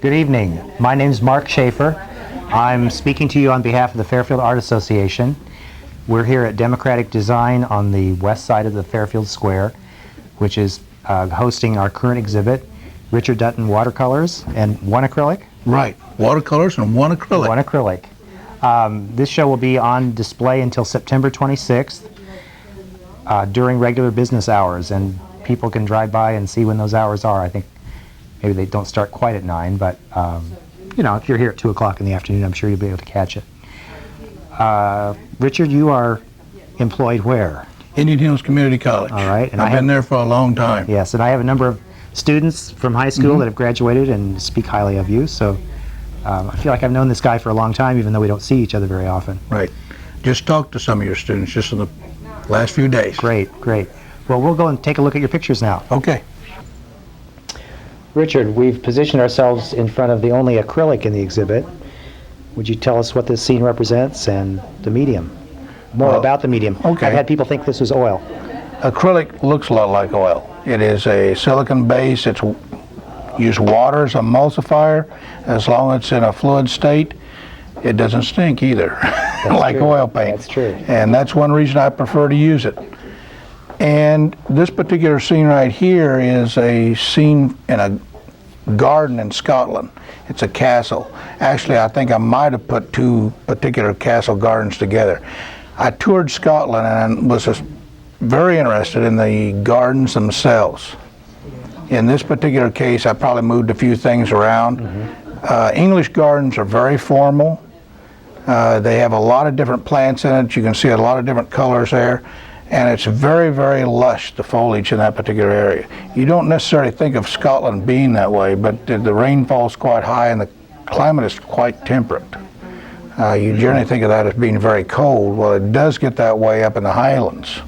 Good evening. My name is Mark Schafer. I'm speaking to you on behalf of the Fairfield Art Association. We're here at Democratic Design on the west side of the Fairfield Square, which is hosting our current exhibit, Richard Dutton Watercolors and one acrylic. Right, watercolors and one acrylic. One acrylic. This show will be on display until September 26th during regular business hours, and people can drive by and see when those hours are. I think maybe they don't start quite at 9, but you know, if you're here at 2 o'clock in the afternoon, I'm sure you'll be able to catch it. Richard, you are employed where? Indian Hills Community College. All right. And I've been there for a long time. Yes, and I have a number of students from high school that have graduated and speak highly of you, so I feel like I've known this guy for a long time, even though we don't see each other very often. Right. Just talked to some of your students just in the last few days. Great, great. Well, we'll go and take a look at your pictures now. Okay. Richard, we've positioned ourselves in front of the only acrylic in the exhibit. Would you tell us what this scene represents and the medium? More about the medium. Okay. I've had people think this was oil. Acrylic looks a lot like oil. It is a silicon base. It's use water as emulsifier. As long as it's in a fluid state, it doesn't stink either, like true. oil paint. That's true. And that's one reason I prefer to use it. And this particular scene right here is a scene in a garden in Scotland. It's a castle. Actually, I think I might have put two particular castle gardens together. I toured Scotland and was just very interested in the gardens themselves. In this particular case, I probably moved a few things around. English gardens are very formal. They have a lot of different plants in it. You can see a lot of different colors there. And it's very, very lush, the foliage in that particular area. You don't necessarily think of Scotland being that way, but the rainfall's quite high and the climate is quite temperate. You generally think of that as being very cold. Well, it does get that way up in the highlands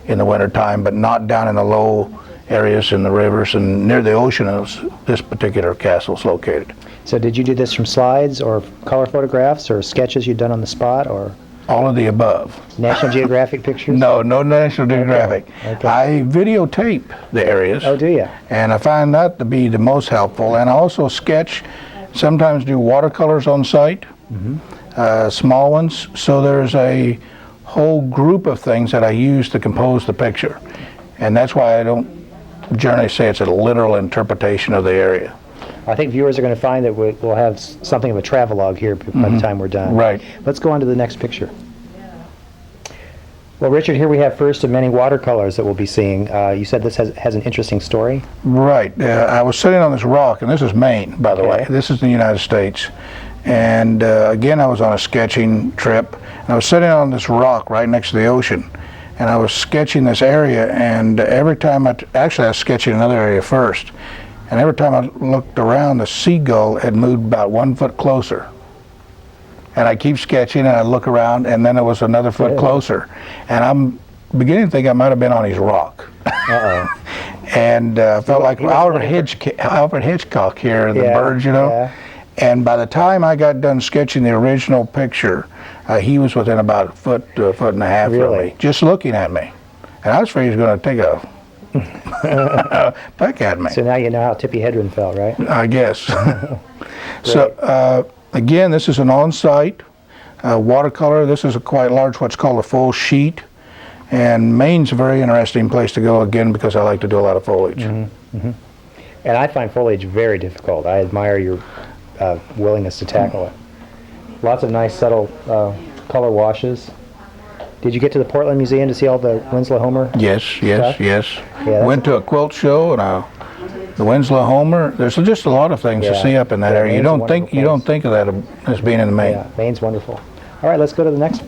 in the wintertime, but not down in the low areas in the rivers and near the ocean as this particular castle is located. So did you do this from slides or color photographs or sketches you'd done on the spot, or? All of the above. National Geographic pictures? No, no National Geographic. Okay. I videotape the areas. Oh, do you? And I find that to be the most helpful. And I also sketch, sometimes do watercolors on site, small ones. So there's a whole group of things that I use to compose the picture. And that's why I don't generally say it's a literal interpretation of the area. I think viewers are going to find that we'll have something of a travelogue here by the time we're done. Right. Let's go on to the next picture. Well, Richard, here we have first of many watercolors that we'll be seeing. You said this has an interesting story. Right. I was sitting on this rock, and this is Maine, by the way. This is the United States. And again, I was on a sketching trip, and I was sitting on this rock right next to the ocean. And I was sketching this area, and every time actually I was sketching another area first. And every time I looked around, the Seagull had moved about 1 foot closer. And I keep sketching, and I look around, and then it was another foot closer. And I'm beginning to think I might have been on his rock. And felt like Alfred Hitchcock here, the birds, you know. Yeah. And by the time I got done sketching the original picture, he was within about a foot to a foot and a half from me, just looking at me. And I was afraid he was going to take a back at me. So now you know how Tippi Hedren felt, right? I guess. So again, this is an on-site watercolor. This is a quite large, what's called a full sheet. And Maine's a very interesting place to go, again, because I like to do a lot of foliage. And I find foliage very difficult. I admire your willingness to tackle it. Lots of nice, subtle color washes. Did you get to the Portland Museum to see all the Winslow Homer? Yes. Yeah, went to a quilt show and the Winslow Homer. There's just a lot of things to see up in that area. Maine's You don't think of that as being in Maine. Yeah, Maine's wonderful. All right, let's go to the next.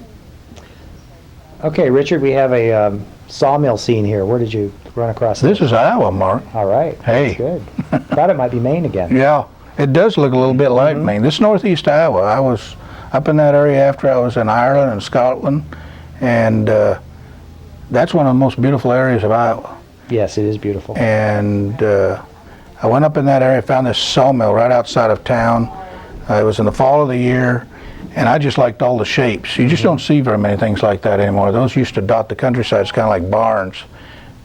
Okay, Richard, we have a sawmill scene here. Where did you run across this? This is Iowa, Mark. All right. Hey. That's good. Thought it might be Maine again. Yeah, it does look a little bit like Maine. This is northeast Iowa. I was up in that area after I was in Ireland and Scotland. And that's one of the most beautiful areas of Iowa. Yes, it is beautiful. And I went up in that area, found this sawmill right outside of town. It was in the fall of the year, and I just liked all the shapes. You just don't see very many things like that anymore. Those used to dot the countryside. It's kind of like barns.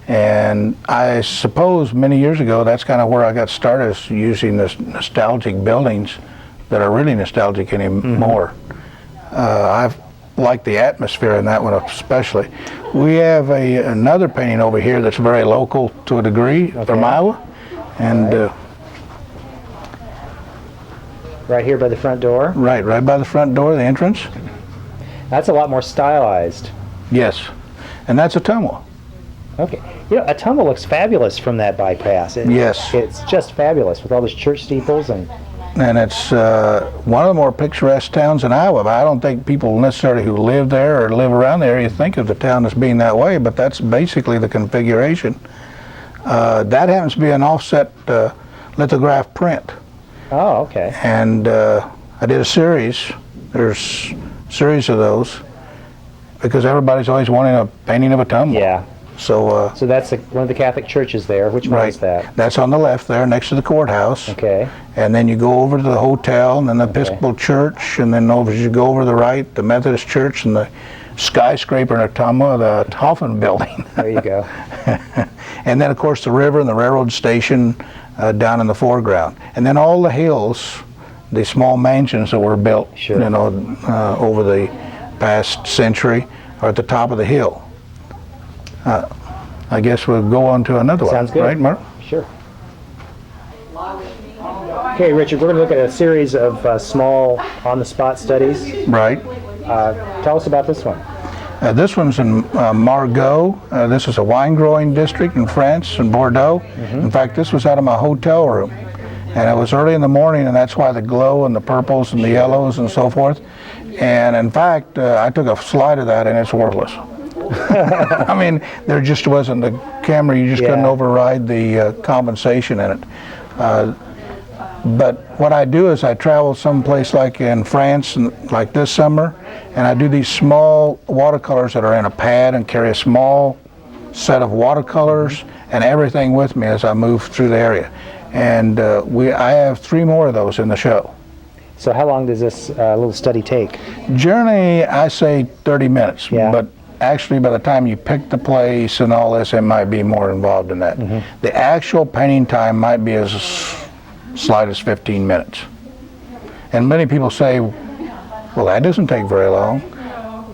And I suppose many years ago, that's kind of where I got started, is using this nostalgic buildings that are really nostalgic anymore. I've liked the atmosphere in that one especially. We have another painting over here that's very local to a degree from Iowa. And right here by the front door? right by the front door, the entrance. That's a lot more stylized. Yes, and that's Ottumwa. Okay. You know, Ottumwa looks fabulous from that bypass. Yes. It's just fabulous with all those church steeples and it's one of the more picturesque towns in Iowa. But I don't think people necessarily who live there or live around the area think of the town as being that way, but that's basically the configuration. That happens to be an offset lithograph print. Oh, okay. And I did a series. There's a series of those because everybody's always wanting a painting of Ottumwa. Yeah. So that's one of the Catholic churches there. Which one is that? That's on the left there, next to the courthouse. Okay. And then you go over to the hotel, and then the Episcopal Church, and then as you go over to the right, the Methodist Church, and the skyscraper in Ottumwa, the Hoffman Building. There you go. And then, of course, the river and the railroad station down in the foreground. And then all the hills, the small mansions that were built, Sure. over the past century, are at the top of the hill. I guess we'll go on to another one. Sounds good. Right, Mark? Sure. Okay, Richard, we're going to look at a series of small on-the-spot studies. Right. Tell us about this one. This one's in Margaux. This is a wine-growing district in France, in Bordeaux. In fact, this was out of my hotel room. And it was early in the morning, and that's why the glow and the purples and the yellows and so forth. And in fact, I took a slide of that, and it's worthless. I mean, there just wasn't the camera. You just couldn't override the compensation in it. But what I do is I travel someplace like in France, like this summer, and I do these small watercolors that are in a pad and carry a small set of watercolors and everything with me as I move through the area. And I have 3 more of those in the show. So how long does this little study take? Generally, I say 30 minutes, but actually by the time you pick the place and all this, it might be more involved in that. The actual painting time might be as slight as 15 minutes. And many people say, well, that doesn't take very long.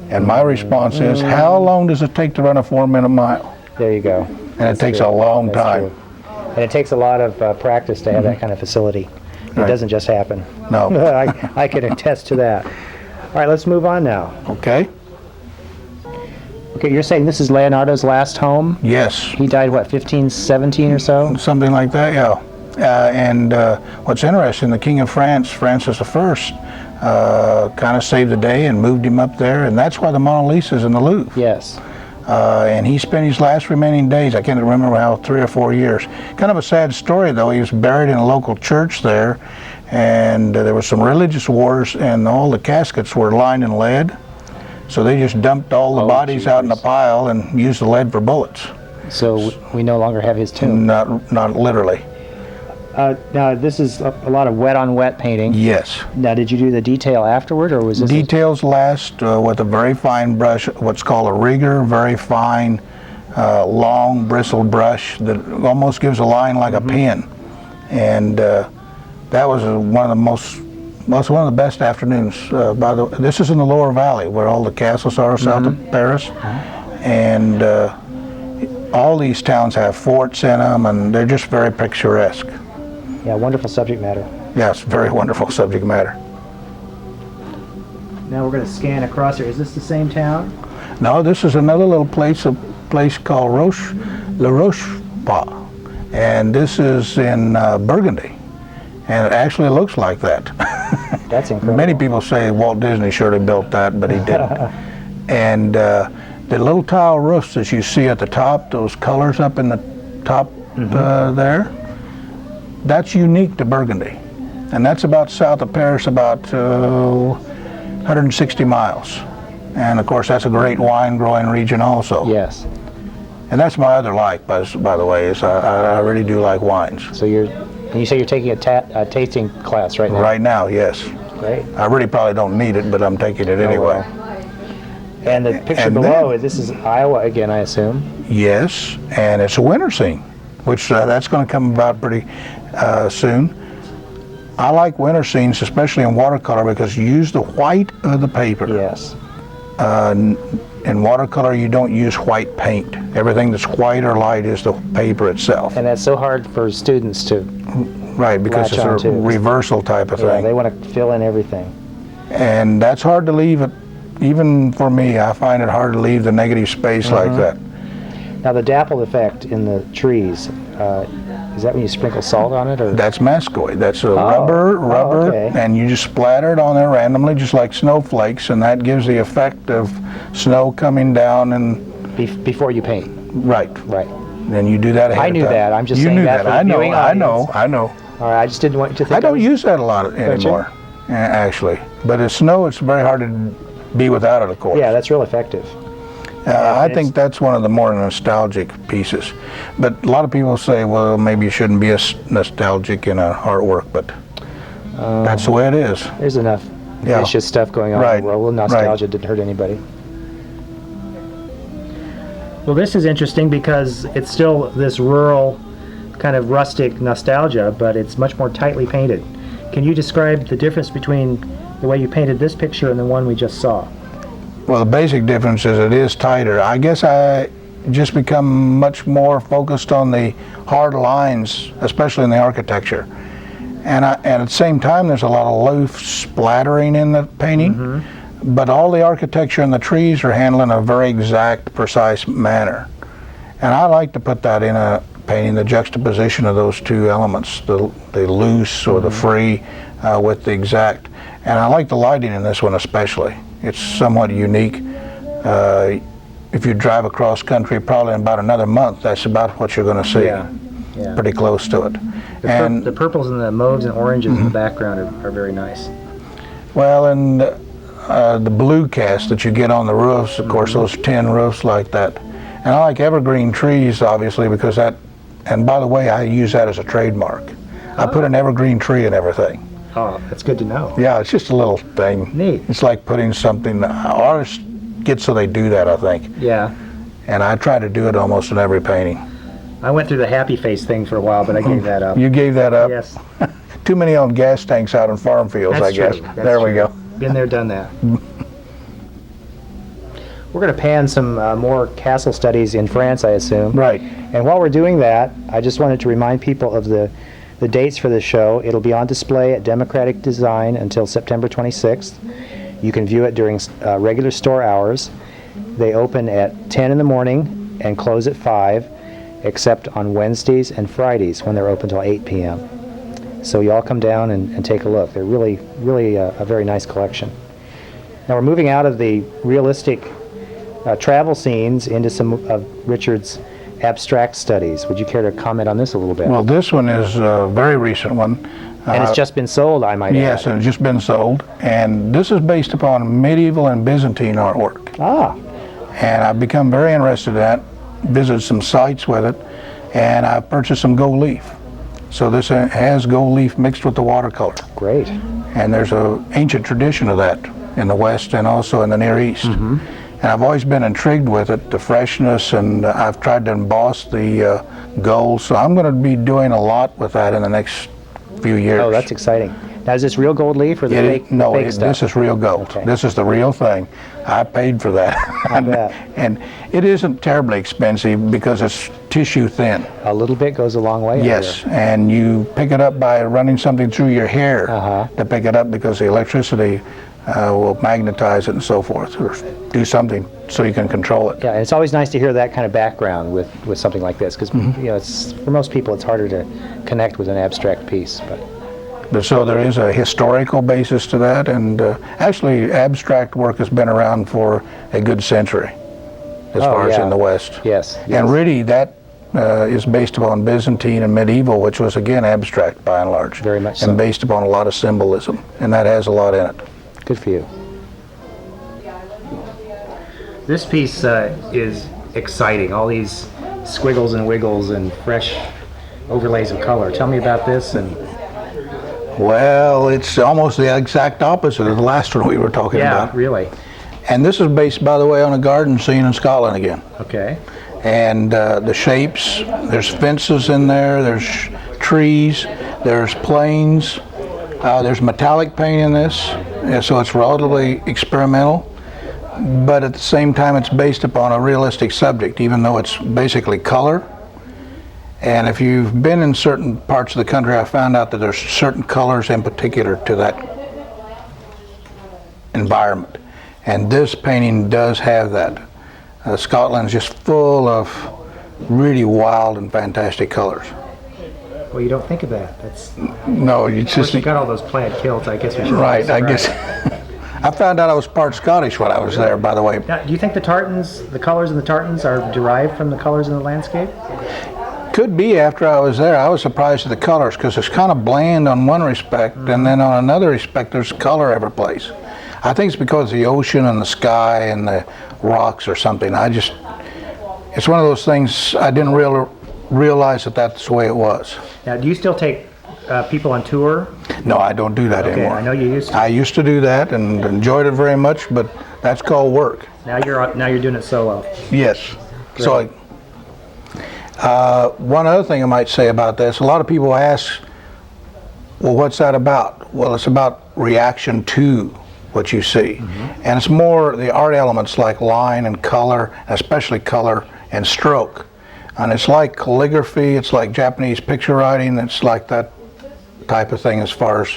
And my response is, how long does it take to run a 4-minute mile? There you go. And it takes a long time. True. And it takes a lot of practice to have that kind of facility. It doesn't just happen. No. I can attest to that. All right, let's move on now. Okay. Okay, you're saying this is Leonardo's last home? Yes. He died, what, 1517 or so? Something like that, yeah. And what's interesting, the King of France, Francis I, kind of saved the day and moved him up there, and that's why the Mona Lisa is in the Louvre. Yes. And he spent his last remaining days, I can't remember how, 3 or 4 years. Kind of a sad story, though. He was buried in a local church there, and there were some religious wars, and all the caskets were lined in lead. So they just dumped all the bodies out in a pile and used the lead for bullets. So we no longer have his tomb. Not literally. Now this is a lot of wet-on-wet painting. Yes. Now did you do the detail afterward, or was this? Details last with a very fine brush, what's called a rigger, very fine, long bristled brush that almost gives a line like a pin. And that was one of the best afternoons. This is in the Loire Valley, where all the castles are south of Paris, and all these towns have forts in them, and they're just very picturesque. Yeah, wonderful subject matter. Yes, very wonderful subject matter. Now we're going to scan across here. Is this the same town? No, this is another little place, a place called Rochepot, and this is in Burgundy, and it actually looks like that. That's incredible. Many people say Walt Disney surely built that, but he didn't. And the little tile roofs that you see at the top, those colors up in the top there, that's unique to Burgundy. And that's about south of Paris, about 160 miles. And of course, that's a great wine growing region also. Yes. And that's my other like, by the way, is I really do like wines. So you say you're taking a tasting class right now? Right now, yes. Great. I really probably don't need it, but I'm taking it anyway. And the picture And below, then- this is Iowa again, I assume. Yes, and it's a winter scene, which that's going to come about pretty soon. I like winter scenes, especially in watercolor, because you use the white of the paper. Yes. In watercolor, you don't use white paint. Everything that's white or light is the paper itself. And that's so hard for students to Right, because latch it's a onto. reversal type of Yeah, thing. they want to fill in everything. And that's hard to leave it, even for me. I find it hard to leave the negative space like that. Now the dapple effect in the trees, is that when you sprinkle salt on it, or? That's Maskoid. That's a rubber, okay. and you just splatter it on there randomly, just like snowflakes, and that gives the effect of snow coming down and Before you paint. right. Right. Then you do that ahead I of knew time. that. I'm just you saying knew that for the I know. viewing I know. audience. I know. All right, I just didn't want you to think I don't was- use that a lot anymore, actually. But in snow, it's very hard to be without it, of course. Yeah, that's real effective. I think that's one of the more nostalgic pieces. But a lot of people say, well, maybe you shouldn't be as nostalgic in an artwork, but that's the way it is. There's enough Yeah. vicious stuff going on in Right, the world. A little nostalgia didn't hurt anybody. Well, this is interesting because it's still this rural, kind of rustic nostalgia, but it's much more tightly painted. Can you describe the difference between the way you painted this picture and the one we just saw? Well, the basic difference is it is tighter. I guess I just become much more focused on the hard lines, especially in the architecture. And at the same time, there's a lot of loose splattering in the painting, but all the architecture and the trees are handled in a very exact, precise manner. And I like to put that in a painting, the juxtaposition of those two elements, the loose or the free with the exact. And I like the lighting in this one especially. It's somewhat unique. If you drive across country, probably in about another month, that's about what you're going to see. Yeah. Pretty close to it. The purples and the mauves and oranges in the background are very nice. Well, and the blue cast that you get on the roofs, of course, those tin roofs like that. And I like evergreen trees, obviously, because that, and by the way, I use that as a trademark. I put an evergreen tree in everything. Oh, that's good to know. Yeah, it's just a little thing. Neat. It's like putting something, artists get so they do that, I think. Yeah. And I try to do it almost in every painting. I went through the happy face thing for a while, but I gave that up. You gave that up? Yes. Too many on gas tanks out in farm fields, That's I guess. true. That's There we true. go. Been there, done that. We're going to pan some more castle studies in France, I assume. Right. And while we're doing that, I just wanted to remind people of the dates for the show. It'll be on display at Democratic Design until September 26th. You can view it during regular store hours. They open at 10 in the morning and close at 5, except on Wednesdays and Fridays when they're open till 8 p.m. So you all come down and take a look. They're really, really a very nice collection. Now we're moving out of the realistic travel scenes into some of Richard's abstract studies. Would you care to comment on this a little bit? Well, this one is a very recent one. And it's just been sold, I might Yes, add. and it's just been sold. And this is based upon medieval and Byzantine artwork. Ah, And I've become very interested in that, visited some sites with it, and I've purchased some gold leaf. So this has gold leaf mixed with the watercolor. great. And there's an ancient tradition of that in the West and also in the Near East. And I've always been intrigued with it, the freshness, and I've tried to emboss the gold. So I'm going to be doing a lot with that in the next few years. Oh, that's exciting. Now, is this real gold leaf or the fake, No, fake stuff? this is real gold. Okay. This is the real thing. I paid for that. I bet. And it isn't terribly expensive because it's tissue thin. A little bit goes a long way. I Yes, hear. and you pick it up by running something through your hair Uh-huh. to pick it up because the electricity will magnetize it and so forth, or do something so you can control it. Yeah, and it's always nice to hear that kind of background with something like this, because you know, it's, for most people, it's harder to connect with an abstract piece. But So there is a historical basis to that, and actually abstract work has been around for a good century as far as yeah. in the West. Yes. And really that is based upon Byzantine and medieval, which was again abstract by and large. Very much And so. based upon a lot of symbolism, and that has a lot in it. Good for you. This piece is exciting. All these squiggles and wiggles and fresh overlays of color. Tell me about this. And Well, it's almost the exact opposite of the last one we were talking yeah, about. really. And this is based, by the way, on a garden scene in Scotland again. Okay. And the shapes, there's fences in there, there's trees, there's plains, there's metallic paint in this, so it's relatively experimental, but at the same time it's based upon a realistic subject, even though it's basically color. And if you've been in certain parts of the country, I found out that there's certain colors in particular to that environment. And this painting does have that. Scotland's just full of really wild and fantastic colors. Well, you don't think of that. That's No, you just you got all those plaid kilts. I guess we should. right. I guess I found out I was part Scottish when I was there. By the way, Now, do you think the tartans, the colors in the tartans, are derived from the colors in the landscape? could be after I was there. I was surprised at the colors because it's kind of bland on one respect, and then on another respect, there's color every place. I think it's because of the ocean and the sky and the rocks or something. It's one of those things I didn't realize that that's the way it was. Now, do you still take people on tour? No, I don't do that anymore. I know you used to. I used to do that and enjoyed it very much, but that's called work. Now you're doing it solo. Yes. Great. So, one other thing I might say about this, a lot of people ask, well, what's that about? Well, it's about reaction to what you see. And it's more the art elements like line and color, especially color and stroke. And it's like calligraphy, it's like Japanese picture writing, it's like that type of thing as far as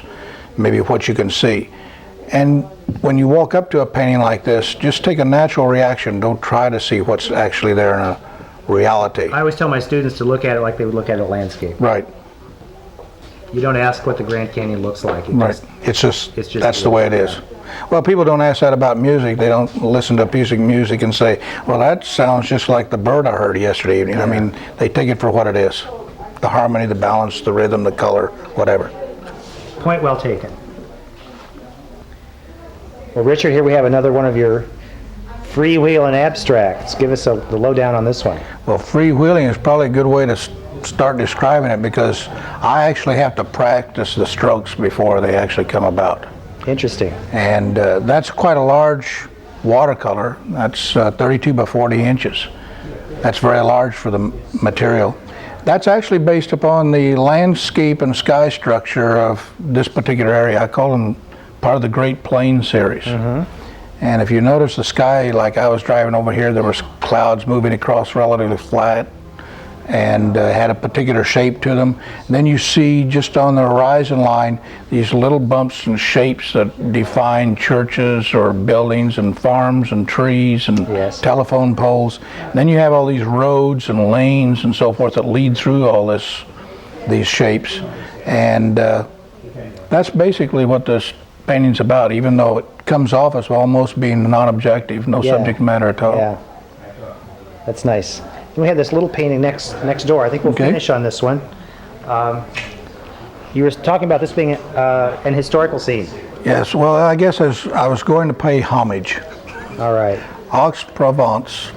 maybe what you can see. And when you walk up to a painting like this, just take a natural reaction. Don't try to see what's actually there in a reality. I always tell my students to look at it like they would look at a landscape. Right. You don't ask what the Grand Canyon looks like. Right. It's just that's the way it is. Yeah. Well, people don't ask that about music. They don't listen to music and say, well, that sounds just like the bird I heard yesterday evening. Yeah. I mean, they take it for what it is. The harmony, the balance, the rhythm, the color, whatever. Point well taken. Well, Richard, here we have another one of your freewheeling abstracts. Give us the lowdown on this one. Well, freewheeling is probably a good way to start describing it because I actually have to practice the strokes before they actually come about. Interesting. And that's quite a large watercolor. That's 32 by 40 inches. That's very large for the material. That's actually based upon the landscape and sky structure of this particular area. I call them part of the Great Plein series. And if you notice the sky, like I was driving over here, there was clouds moving across relatively flat and had a particular shape to them. And then you see just on the horizon line these little bumps and shapes that define churches or buildings and farms and trees and telephone poles. And then you have all these roads and lanes and so forth that lead through all these shapes. And that's basically what this painting's about, even though it comes off as almost being non-objective, no subject matter at all. Yeah, that's nice. And we have this little painting next door. I think we'll finish on this one. You were talking about this being an historical scene. Yes, well, I guess I was going to pay homage. All right. Aix-en-Provence,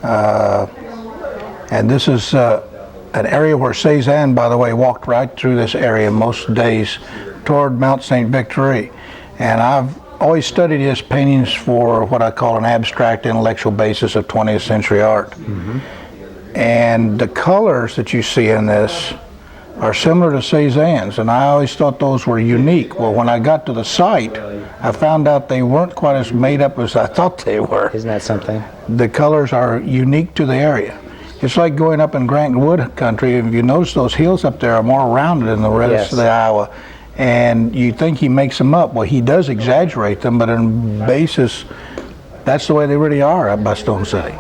and this is an area where Cézanne, by the way, walked right through this area most days toward Mount St. Victory. And I've always studied his paintings for what I call an abstract intellectual basis of 20th century art. And the colors that you see in this are similar to Cézanne's, and I always thought those were unique. Well, when I got to the site, I found out they weren't quite as made up as I thought they were. Isn't that something? The colors are unique to the area. It's like going up in Grant Wood country. If you notice, those hills up there are more rounded than the rest of the Iowa. And you think he makes them up. Well, he does exaggerate them, but in basis, that's the way they really are up by Stone City.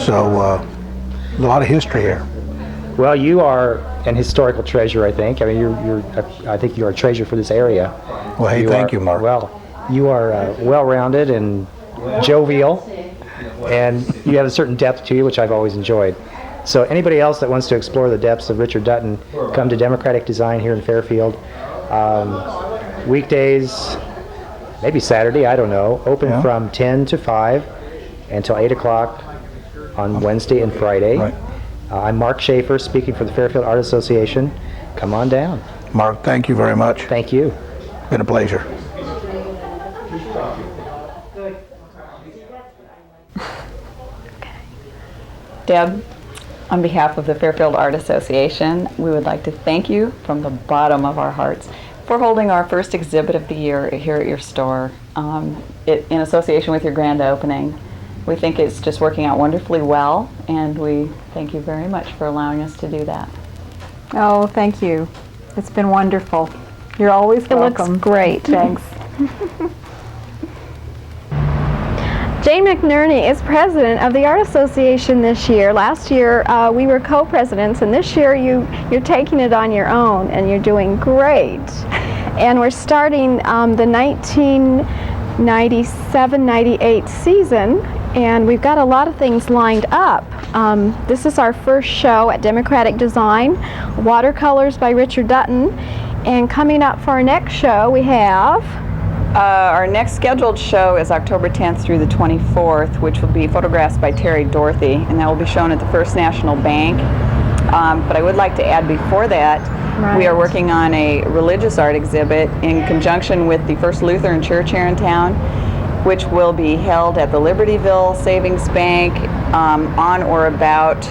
So, a lot of history here. Well, you are an historical treasure, I think. I mean, I think you are a treasure for this area. Well, hey, thank you, Mark. Well, you are well-rounded and jovial, and you have a certain depth to you, which I've always enjoyed. So anybody else that wants to explore the depths of Richard Dutton, come to Democratic Design here in Fairfield. Weekdays, maybe Saturday, I don't know, open from 10 to 5 until 8 o'clock on Wednesday and Friday. Right. I'm Mark Schafer, speaking for the Fairfield Art Association. Come on down. Mark, thank you very much. Thank you. Been a pleasure. Deb, on behalf of the Fairfield Art Association, we would like to thank you from the bottom of our hearts for holding our first exhibit of the year here at your store in association with your grand opening. We think it's just working out wonderfully well, and we thank you very much for allowing us to do that. Oh, thank you. It's been wonderful. You're always welcome. It looks great. Thanks. Jane McNerney is president of the Art Association this year. Last year we were co-presidents, and this year you're taking it on your own, and you're doing great. And we're starting the 1997-98 season, and we've got a lot of things lined up. This is our first show at Democratic Design, Watercolors by Richard Dutton. And coming up for our next show, we have... Our next scheduled show is October 10th through the 24th, which will be photographs by Terry Dorothy, and that will be shown at the First National Bank. But I would like to add before that, we are working on a religious art exhibit in conjunction with the First Lutheran Church here in town, which will be held at the Libertyville Savings Bank on or about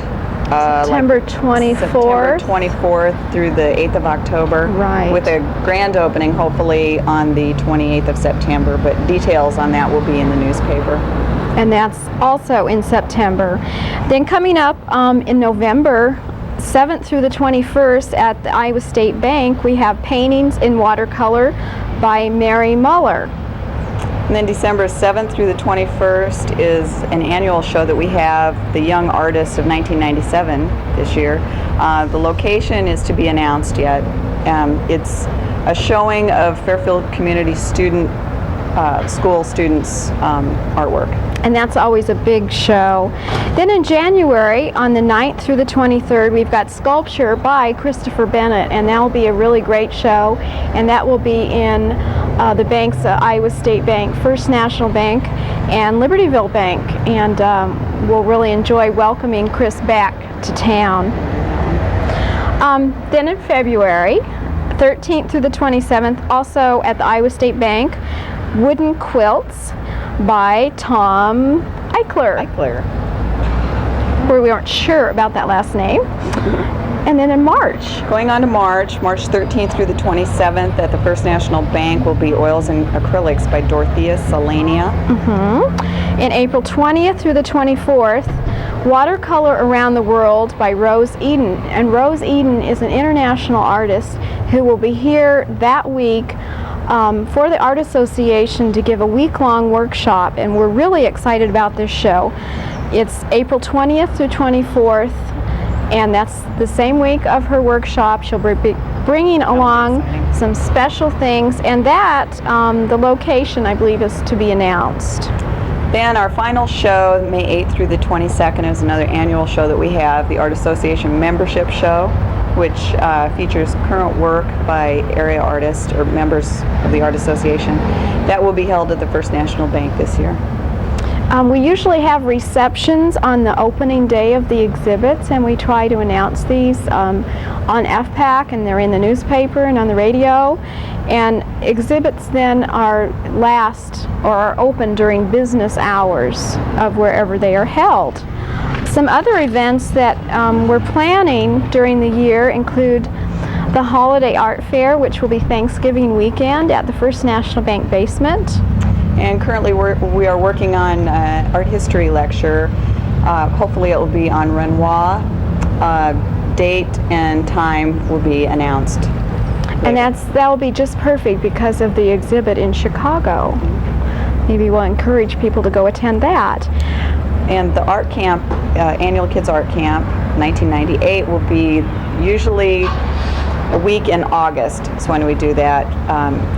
September 24th. September 24th through the 8th of October. Right. With a grand opening hopefully on the 28th of September, but details on that will be in the newspaper. And that's also in September. Then coming up in November 7th through the 21st at the Iowa State Bank, we have paintings in watercolor by Mary Muller. And then December 7th through the 21st is an annual show that we have, the Young Artist of 1997 this year. The location is to be announced yet. It's a showing of Fairfield Community School students' artwork. And that's always a big show. Then in January, on the 9th through the 23rd, we've got Sculpture by Christopher Bennett, and that will be a really great show. And that will be in the banks, Iowa State Bank, First National Bank, and Libertyville Bank. And we'll really enjoy welcoming Chris back to town. Then in February, 13th through the 27th, also at the Iowa State Bank, Wooden Quilts by Tom Eichler. Where we weren't sure about that last name. And then in March. Going on to March 13th through the 27th at the First National Bank will be Oils and Acrylics by Dorothea Salania. In April 20th through the 24th, Watercolor Around the World by Rose Eden. And Rose Eden is an international artist who will be here that week for the Art Association to give a week-long workshop, and we're really excited about this show. It's April 20th through 24th, and that's the same week of her workshop. She'll be bringing along some special things, and that, the location, I believe, is to be announced. Then our final show, May 8th through the 22nd, is another annual show that we have, the Art Association Membership Show, which features current work by area artists or members of the Art Association. That will be held at the First National Bank this year. We usually have receptions on the opening day of the exhibits, and we try to announce these on FPAC, and they're in the newspaper and on the radio. And exhibits then are open during business hours of wherever they are held. Some other events that we're planning during the year include the Holiday Art Fair, which will be Thanksgiving weekend at the First National Bank basement. And currently we are working on art history lecture. Hopefully it will be on Renoir. Date and time will be announced later. And that will be just perfect because of the exhibit in Chicago. Maybe we'll encourage people to go attend that. And the art camp, annual Kids Art Camp 1998 will be usually a week in August is when we do that.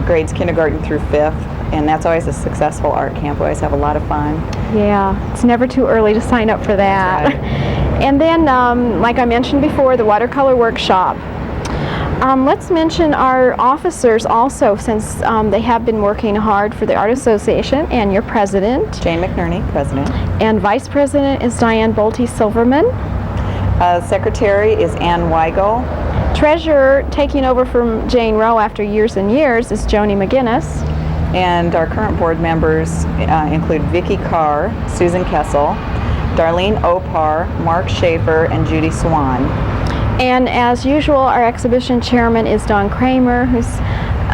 Grades kindergarten through 5th, and that's always a successful art camp. We always have a lot of fun. Yeah, it's never too early to sign up for that. That's right. And then, like I mentioned before, the watercolor workshop. Let's mention our officers also, since they have been working hard for the Art Association, and your president. Jane McNerney, president. And vice president is Diane Bolte Silverman. Secretary is Ann Weigel. Treasurer, taking over from Jane Rowe after years and years, is Joni McGinnis. And our current board members include Vicki Carr, Susan Kessel, Darlene Opar, Mark Schafer, and Judy Swan. And as usual, our exhibition chairman is Don Kramer, who's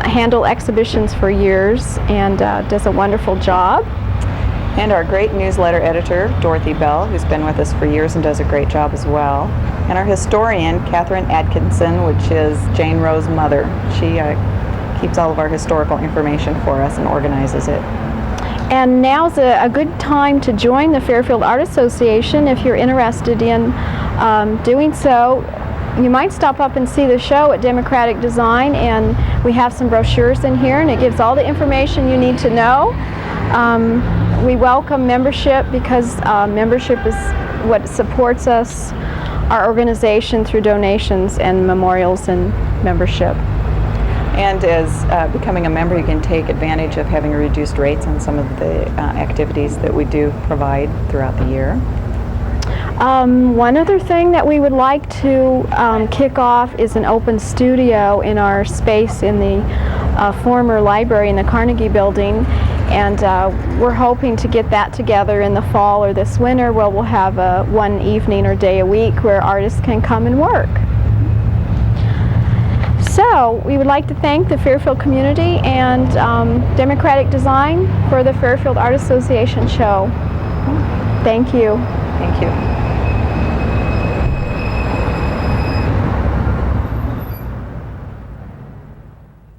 handled exhibitions for years and does a wonderful job. And our great newsletter editor, Dorothy Bell, who's been with us for years and does a great job as well. And our historian, Catherine Atkinson, which is Jane Roe's mother. She keeps all of our historical information for us and organizes it. And now's a good time to join the Fairfield Art Association if you're interested in doing so. You might stop up and see the show at Democratic Design, and we have some brochures in here, and it gives all the information you need to know. We welcome membership because membership is what supports us, our organization, through donations and memorials and membership. And as becoming a member, you can take advantage of having reduced rates on some of the activities that we do provide throughout the year. One other thing that we would like to kick off is an open studio in our space in the former library in the Carnegie building, and we're hoping to get that together in the fall or this winter, where we'll have one evening or day a week where artists can come and work. So we would like to thank the Fairfield community and Democratic Design for the Fairfield Art Association show. Thank you. Thank you.